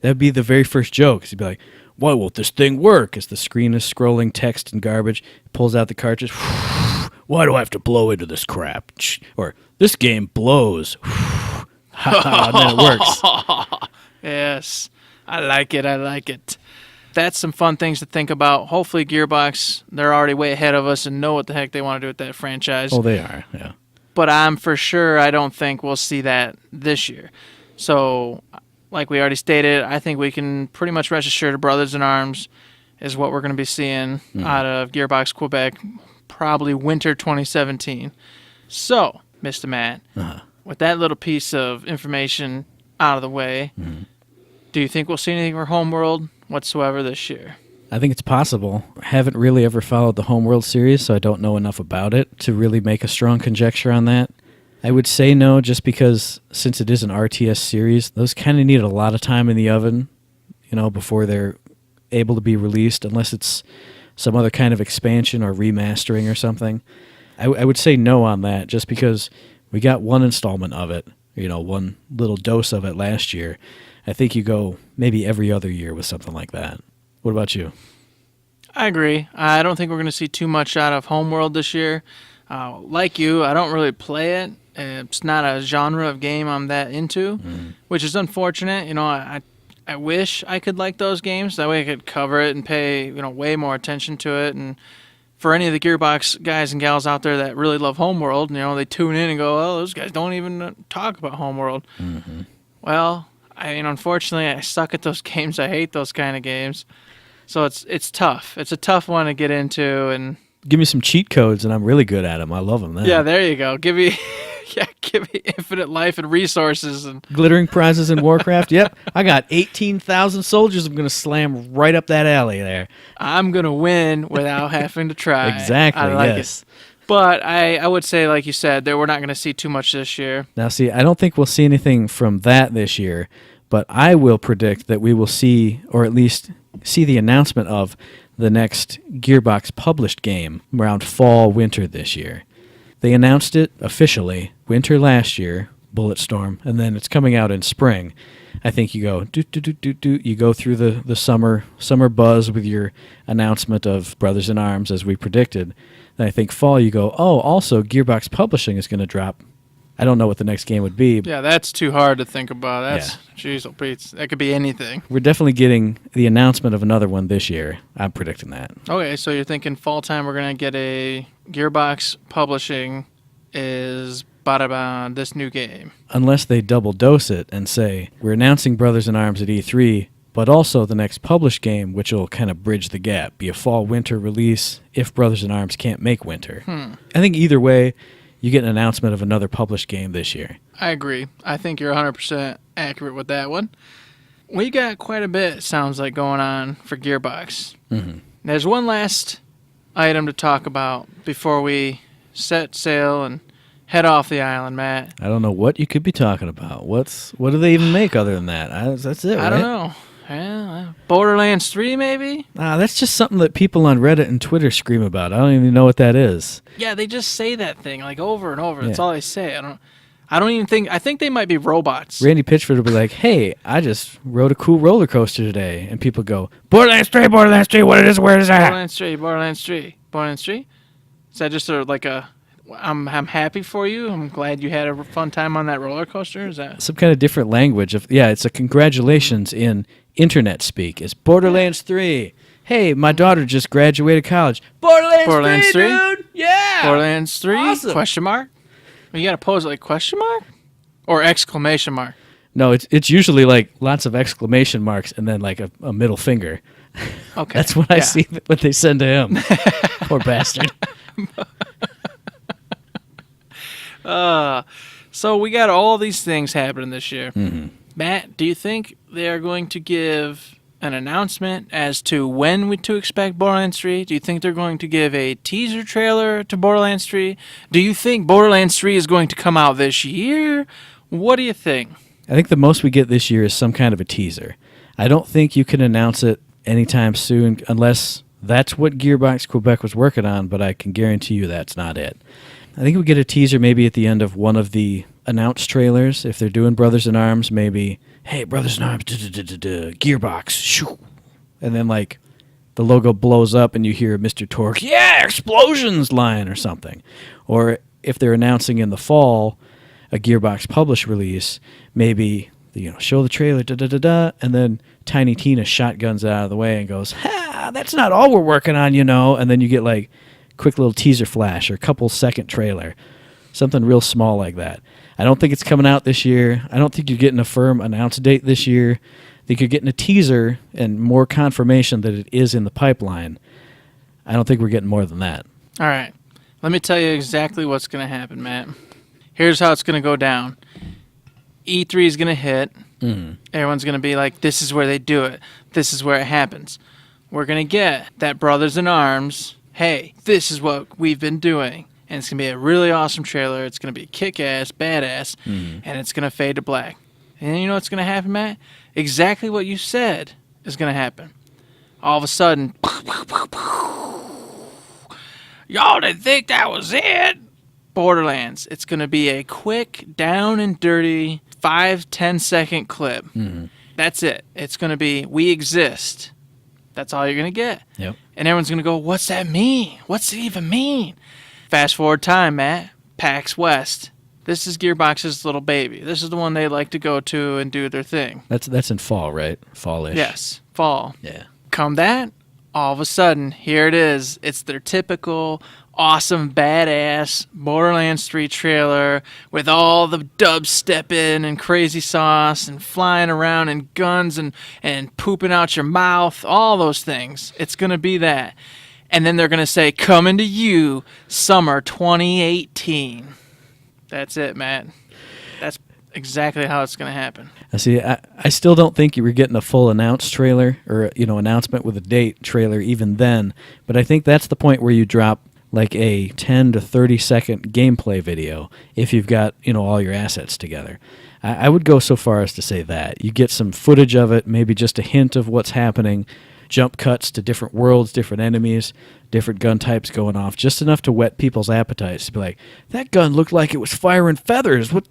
That'd be the very first joke. He'd be like, why won't this thing work? As the screen is scrolling text and garbage, pulls out the cartridge. Why do I have to blow into this crap? Or, this game blows. And then it works. Yes. I like it. That's some fun things to think about. Hopefully Gearbox, they're already way ahead of us and know what the heck they want to do with that franchise. Oh, they are, yeah. But I don't think we'll see that this year. So, like we already stated, I think we can pretty much rest assured Brothers in Arms is what we're going to be seeing out of Gearbox Quebec, probably winter 2017. So, Mr. Matt, with that little piece of information out of the way, do you think we'll see anything for Homeworld whatsoever this year? I think it's possible. I haven't really ever followed the Homeworld series, so I don't know enough about it to really make a strong conjecture on that. I would say no, just because since it is an RTS series, those kind of need a lot of time in the oven, before they're able to be released, unless it's some other kind of expansion or remastering or something. I would say no on that, just because we got one installment of it, one little dose of it last year. I think you go maybe every other year with something like that. What about you? I agree. I don't think we're going to see too much out of Homeworld this year. Like you, I don't really play it. It's not a genre of game I'm that into, which is unfortunate. I wish I could like those games. That way I could cover it and pay way more attention to it and for any of the Gearbox guys and gals out there that really love Homeworld, they tune in and go, oh, those guys don't even talk about Homeworld. Mm-hmm. Well, I mean, unfortunately, I suck at those games. I hate those kind of games. So it's tough. It's a tough one to get into. And give me some cheat codes, and I'm really good at them. I love them then. Yeah, there you go. Give me infinite life and resources. And glittering prizes in Warcraft. Yep, I got 18,000 soldiers. I'm going to slam right up that alley there. I'm going to win without having to try. Exactly, I like yes. it. But I would say, like you said, we're not going to see too much this year. Now, see, I don't think we'll see anything from that this year, but I will predict that we will see, or at least see the announcement of the next Gearbox published game around fall, winter this year. They announced it officially winter last year, Bulletstorm, and then it's coming out in spring. I think you go you go through the summer buzz with your announcement of Brothers in Arms as we predicted. Then I think fall you go, oh, also Gearbox Publishing is going to drop. I don't know what the next game would be. Yeah, that's too hard to think about. That's jeez, oh Pete, that could be anything. We're definitely getting the announcement of another one this year. I'm predicting that. Okay, so you're thinking fall time we're going to get a Gearbox Publishing is this new game. Unless they double dose it and say, we're announcing Brothers in Arms at E3, but also the next published game, which will kind of bridge the gap, be a fall-winter release if Brothers in Arms can't make winter. I think either way, you get an announcement of another published game this year. I agree. I think you're 100% accurate with that one. We got quite a bit, it sounds like, going on for Gearbox. Mm-hmm. There's one last item to talk about before we set sail and head off the island, Matt. I don't know what you could be talking about. What do they even make other than that? That's it, right? I don't know. Yeah, Borderlands 3, maybe? That's just something that people on Reddit and Twitter scream about. I don't even know what that is. Yeah, they just say that thing like over and over. That's all they say. I don't even think. I think they might be robots. Randy Pitchford will be like, "Hey, I just rode a cool roller coaster today," and people go, "Borderlands 3, Borderlands 3. What it is? Where is that?" Borderlands 3, Borderlands 3, Borderlands 3. Is that just I'm happy for you. I'm glad you had a fun time on that roller coaster. Is that some kind of different language? It's a congratulations in internet speak. It's Borderlands 3. Hey, my daughter just graduated college. Borderlands 3, dude. Yeah. Borderlands 3? Awesome. Question mark? You got to pose it like question mark or exclamation mark? No, it's usually like lots of exclamation marks and then like a middle finger. Okay. That's what I see what they send to him. Poor bastard. So we got all these things happening this year. Mm-hmm. Matt, do you think they are going to give an announcement as to when to expect Borderlands 3? Do you think they're going to give a teaser trailer to Borderlands 3? Do you think Borderlands 3 is going to come out this year? What do you think? I think the most we get this year is some kind of a teaser. I don't think you can announce it anytime soon unless that's what Gearbox Quebec was working on, but I can guarantee you that's not it. I think we get a teaser maybe at the end of one of the announced trailers. If they're doing Brothers in Arms, maybe, hey, Brothers in Arms, Gearbox, shoo. And then, like, the logo blows up and you hear Mr. Torque, yeah, explosions line or something. Or if they're announcing in the fall a Gearbox published release, maybe, show the trailer, and then Tiny Tina shotguns it out of the way and goes, that's not all we're working on, And then you get, like, quick little teaser flash or couple second trailer, something real small like that. I don't think it's coming out this year. I don't think you're getting a firm announce date this year. I think you're getting a teaser and more confirmation that it is in the pipeline. I don't think we're getting more than that. All right. Let me tell you exactly what's going to happen, Matt. Here's how it's going to go down. E3 is going to hit. Mm-hmm. Everyone's going to be like, this is where they do it. This is where it happens. We're going to get that Brothers in Arms, hey, this is what we've been doing. And it's going to be a really awesome trailer. It's going to be kick-ass, badass, and it's going to fade to black. And you know what's going to happen, Matt? Exactly what you said is going to happen. All of a sudden, y'all didn't think that was it? Borderlands. It's going to be a quick, down and dirty, 5-10 second clip. Mm-hmm. That's it. It's going to be, we exist. That's all you're going to get. Yep. And everyone's going to go, what's that mean? What's it even mean? Fast forward time, Matt. PAX West. This is Gearbox's little baby. This is the one they like to go to and do their thing. That's in fall, right? Fall-ish. Yes, fall. Yeah. Come that, all of a sudden, here it is. It's their typical awesome, badass Borderlands 3 trailer with all the dubstepping and crazy sauce and flying around and guns and pooping out your mouth, all those things. It's going to be that. And then they're going to say, coming to you, summer 2018. That's it, Matt. That's exactly how it's going to happen. I see. I still don't think you were getting a full announced trailer or announcement with a date trailer even then. But I think that's the point where you drop like a 10 to 30 second gameplay video if you've got all your assets together. I would go so far as to say that you get some footage of it, maybe just a hint of what's happening. Jump cuts to different worlds, different enemies, different gun types going off, just enough to whet people's appetites to be like, that gun looked like it was firing feathers. What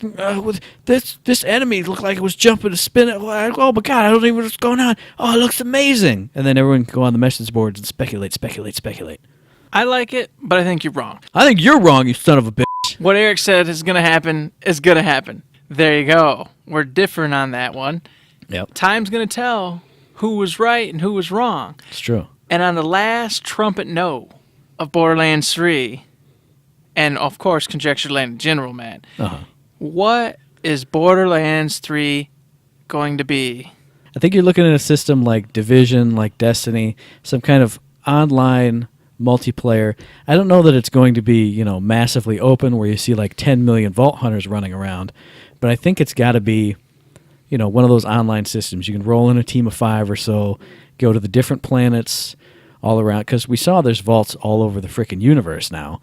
this enemy looked like it was jumping and spinning. Oh my god, I don't even know what's going on. Oh, it looks amazing. And then everyone can go on the message boards and speculate. I like it, but I think you're wrong. I think you're wrong, you son of a bitch. What Eric said is going to happen is going to happen. There you go. We're different on that one. Yep. Time's going to tell who was right and who was wrong. It's true. And on the last trumpet note of Borderlands 3, and of course Conjecture Land in general, man, what is Borderlands 3 going to be? I think you're looking at a system like Division, like Destiny, some kind of online multiplayer. I don't know that it's going to be, massively open where you see like 10 million Vault Hunters running around, but I think it's got to be, one of those online systems. You can roll in a team of 5 or so, go to the different planets all around, because we saw there's vaults all over the frickin' universe now.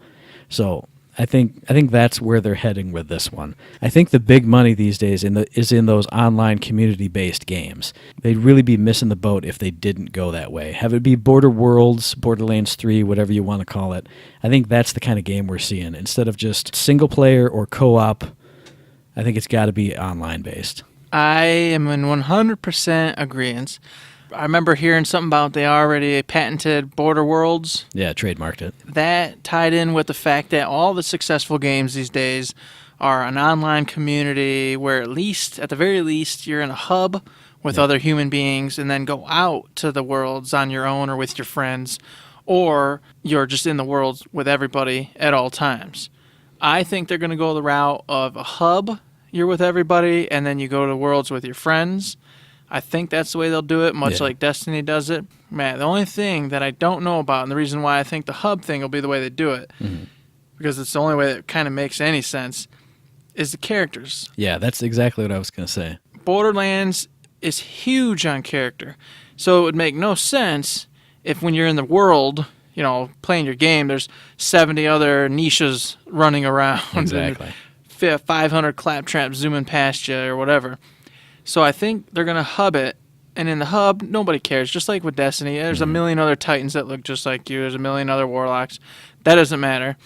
So I think that's where they're heading with this one. I think the big money these days is in those online community-based games. They'd really be missing the boat if they didn't go that way. Have it be Border Worlds, Borderlands 3, whatever you want to call it. I think that's the kind of game we're seeing. Instead of just single-player or co-op, I think it's got to be online-based. I am in 100% agreement. I remember hearing something about they already patented Border Worlds. Yeah, trademarked it. That tied in with the fact that all the successful games these days are an online community where at the very least, you're in a hub with other human beings and then go out to the worlds on your own or with your friends, or you're just in the worlds with everybody at all times. I think they're going to go the route of a hub, you're with everybody, and then you go to worlds with your friends. I think that's the way they'll do it, much like Destiny does it. Man, the only thing that I don't know about, and the reason why I think the hub thing will be the way they do it, because it's the only way that kind of makes any sense, is the characters. Yeah, that's exactly what I was going to say. Borderlands is huge on character, so it would make no sense if when you're in the world, playing your game, there's 70 other niches running around. Exactly. 500 claptraps zooming past you or whatever. So I think they're going to hub it, and in the hub, nobody cares. Just like with Destiny, there's a million other Titans that look just like you. There's a million other Warlocks. That doesn't matter.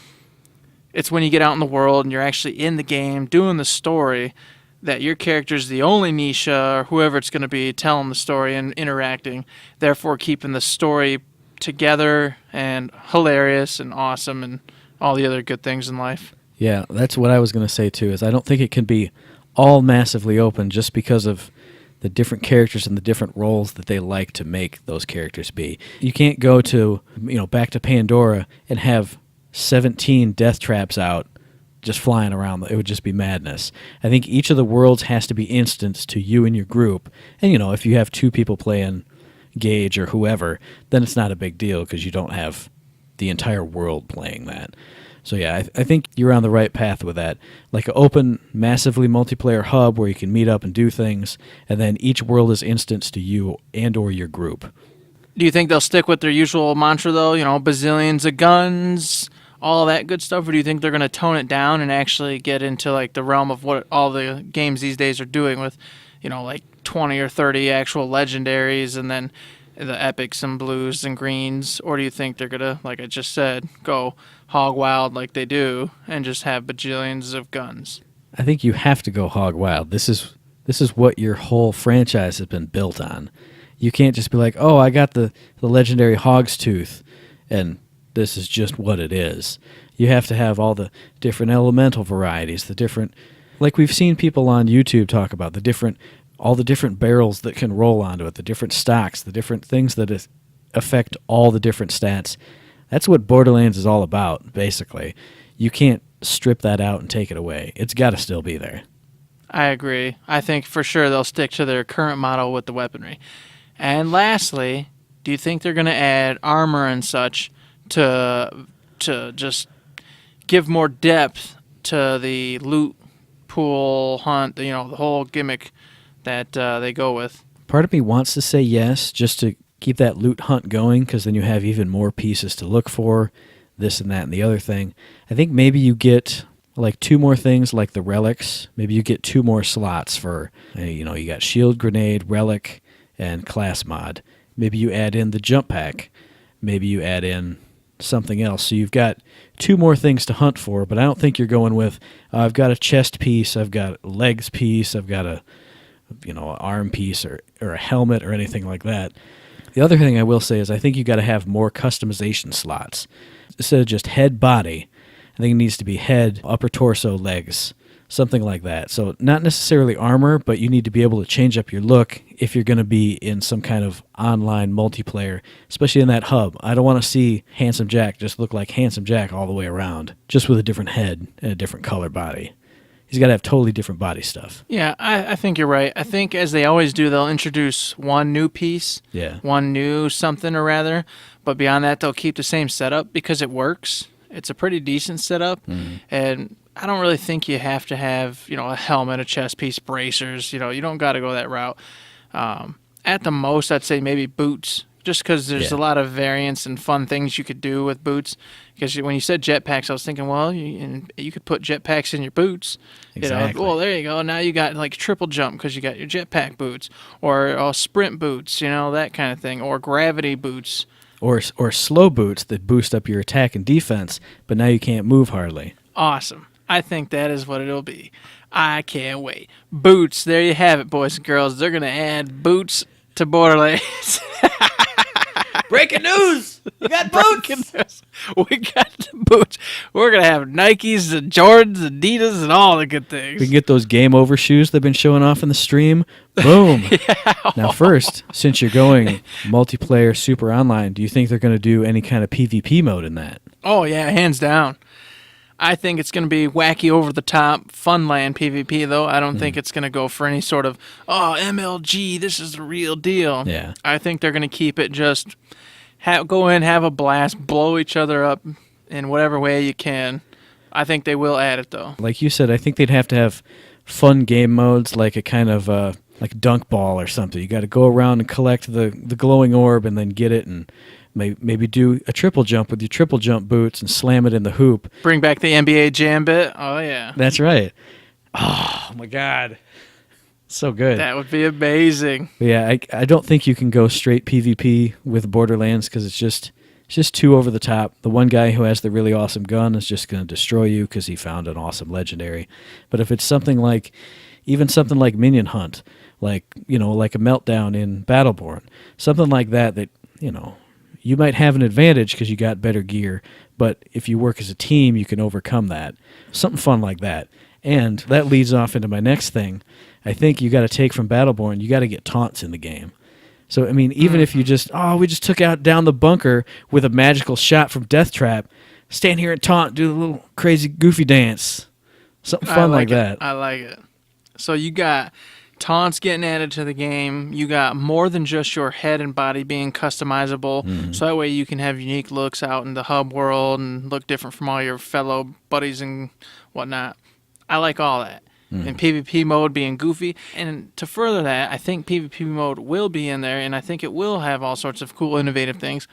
It's when you get out in the world and you're actually in the game doing the story that your character's the only Nisha or whoever it's going to be telling the story and interacting, therefore keeping the story together and hilarious and awesome and all the other good things in life. Yeah, that's what I was going to say too, is I don't think it can be all massively open just because of the different characters and the different roles that they like to make those characters be. You can't go to, back to Pandora and have 17 death traps out just flying around. It would just be madness. I think each of the worlds has to be instanced to you and your group. And, if you have 2 people playing Gage or whoever, then it's not a big deal because you don't have the entire world playing that. So yeah, I think you're on the right path with that. Like an open, massively multiplayer hub where you can meet up and do things, and then each world is instanced to you and or your group. Do you think they'll stick with their usual mantra, though? Bazillions of guns, all that good stuff? Or do you think they're going to tone it down and actually get into like the realm of what all the games these days are doing with, like 20 or 30 actual legendaries and then the epics and blues and greens? Or do you think they're going to, like I just said, go hog wild like they do and just have bajillions of guns? I think you have to go hog wild. This is what your whole franchise has been built on. You can't just be like, oh, I got the legendary Hog's Tooth, and this is just what it is. You have to have all the different elemental varieties, the different, like we've seen people on YouTube talk about, all the different barrels that can roll onto it, the different stocks, the different things that affect all the different stats. That's what Borderlands is all about, basically. You can't strip that out and take it away. It's got to still be there. I agree. I think for sure they'll stick to their current model with the weaponry. And lastly, do you think they're going to add armor and such to just give more depth to the loot pool hunt, the whole gimmick that they go with? Part of me wants to say yes, just to keep that loot hunt going, because then you have even more pieces to look for, this and that and the other thing. I think maybe you get like 2 more things like the relics. Maybe you get 2 more slots for, you got shield, grenade, relic, and class mod. Maybe you add in the jump pack. Maybe you add in something else. So you've got 2 more things to hunt for, but I don't think you're going with, I've got a chest piece, I've got a legs piece, I've got a arm piece or a helmet or anything like that. The other thing I will say is I think you got to have more customization slots. Instead of just head, body, I think it needs to be head, upper torso, legs, something like that. So not necessarily armor, but you need to be able to change up your look if you're going to be in some kind of online multiplayer, especially in that hub. I don't want to see Handsome Jack just look like Handsome Jack all the way around, just with a different head and a different color body. He's got to have totally different body stuff. Yeah, I think you're right. I think as they always do, they'll introduce one new piece, one new something or rather, but beyond that, they'll keep the same setup because it works. It's a pretty decent setup, and I don't really think you have to have, a helmet, a chest piece, bracers. You don't got to go that route. At the most, I'd say maybe boots, just because there's a lot of variants and fun things you could do with boots. Because when you said jetpacks, I was thinking, well, you could put jetpacks in your boots. Exactly. Well, there you go. Now you got like triple jump because you got your jetpack boots, or sprint boots, that kind of thing, or gravity boots. Or slow boots that boost up your attack and defense, but now you can't move hardly. Awesome. I think that is what it'll be. I can't wait. Boots. There you have it, boys and girls. They're going to add boots to Borderlands. Breaking news! You got boots! We got boots. We're going to have Nikes and Jordans, Adidas, and all the good things. We can get those game over shoes they've been showing off in the stream. Boom. Now first, since you're going multiplayer super online, do you think they're going to do any kind of PvP mode in that? Oh, yeah, hands down. I think it's going to be wacky, over-the-top, Funland PvP, though. I don't think it's going to go for any sort of, MLG, this is the real deal. Yeah. I think they're going to keep it just go in, have a blast, blow each other up in whatever way you can. I think they will add it, though. Like you said, I think they'd have to have fun game modes, like a kind of like dunk ball or something. You got to go around and collect the glowing orb and then get it and maybe do a triple jump with your triple jump boots and slam it in the hoop. Bring back the NBA Jam bit. Oh, yeah. That's right. Oh, my God. So good. That would be amazing. But yeah, I don't think you can go straight PvP with Borderlands because it's just too over the top. The one guy who has the really awesome gun is just going to destroy you because he found an awesome legendary. But if it's something like Minion Hunt, like a Meltdown in Battleborn, something like that, you might have an advantage because you got better gear, but if you work as a team, you can overcome that. Something fun like that. And that leads off into my next thing. I think you got to take from Battleborn, you got to get taunts in the game. So, I mean, even if you we just took out down the bunker with a magical shot from Death Trap, stand here and taunt, do a little crazy goofy dance. Something fun like that. I like it. So you got taunts getting added to the game. You got more than just your head and body being customizable. So that way you can have unique looks out in the hub world and look different from all your fellow buddies and whatnot. I like all that. And PvP mode being goofy. And to further that, I think PvP mode will be in there, and I think it will have all sorts of cool, innovative things.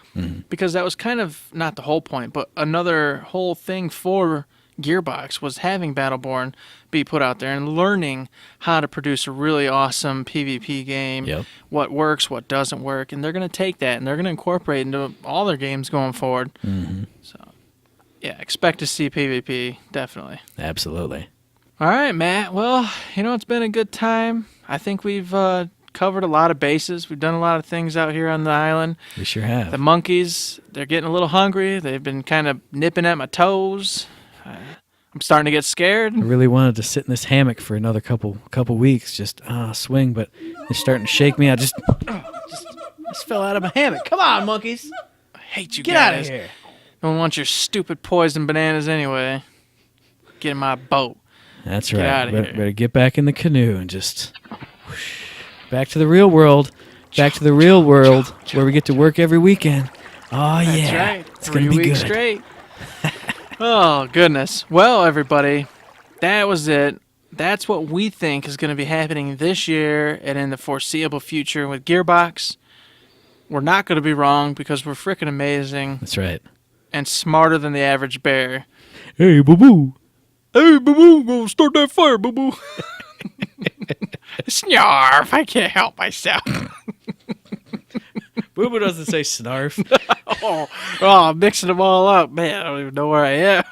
Because that was kind of not the whole point, but another whole thing for Gearbox was having Battleborn be put out there and learning how to produce a really awesome PvP game, what works, what doesn't work, and they're going to take that and they're going to incorporate it into all their games going forward. So, yeah, expect to see PvP, definitely. Absolutely. All right, Matt. Well, it's been a good time. I think we've covered a lot of bases. We've done a lot of things out here on the island. We sure have. The monkeys, they're getting a little hungry. They've been kind of nipping at my toes. I'm starting to get scared. I really wanted to sit in this hammock for another couple weeks, just swing, but it's starting to shake me. Just fell out of my hammock. Come on, monkeys. I hate you Get guys. out of here. No one wants your stupid poison bananas anyway. Get in my boat. That's Get right. outta here. Better get back in the canoe and just whoosh, back to the real world. Back to the real world where we get to work every weekend. Oh, That's yeah. right. It's 3 going to be weeks good. straight. Oh, goodness. Well, everybody, that was it. That's what we think is going to be happening this year and in the foreseeable future with Gearbox. We're not going to be wrong because we're freaking amazing That's right. and smarter than the average bear. Hey, boo-boo. Hey, boo-boo, go start that fire, boo-boo. Snarf, I can't help myself. Boo-boo doesn't say snarf. Oh, I'm mixing them all up. Man, I don't even know where I am.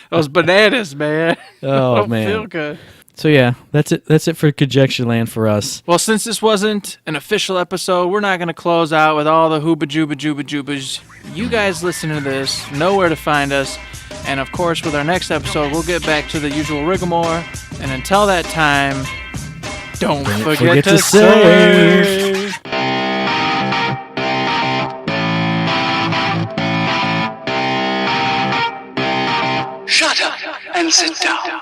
Those bananas, man. Oh, don't man. feel good. So, yeah, that's it. That's it for Conjecture Land for us. Well, since this wasn't an official episode, we're not going to close out with all the hooba-jooba-jooba-joobas. You guys listen to this, know where to find us. And, of course, with our next episode, we'll get back to the usual rigmarole. And until that time, don't forget to save. Shut up and sit down.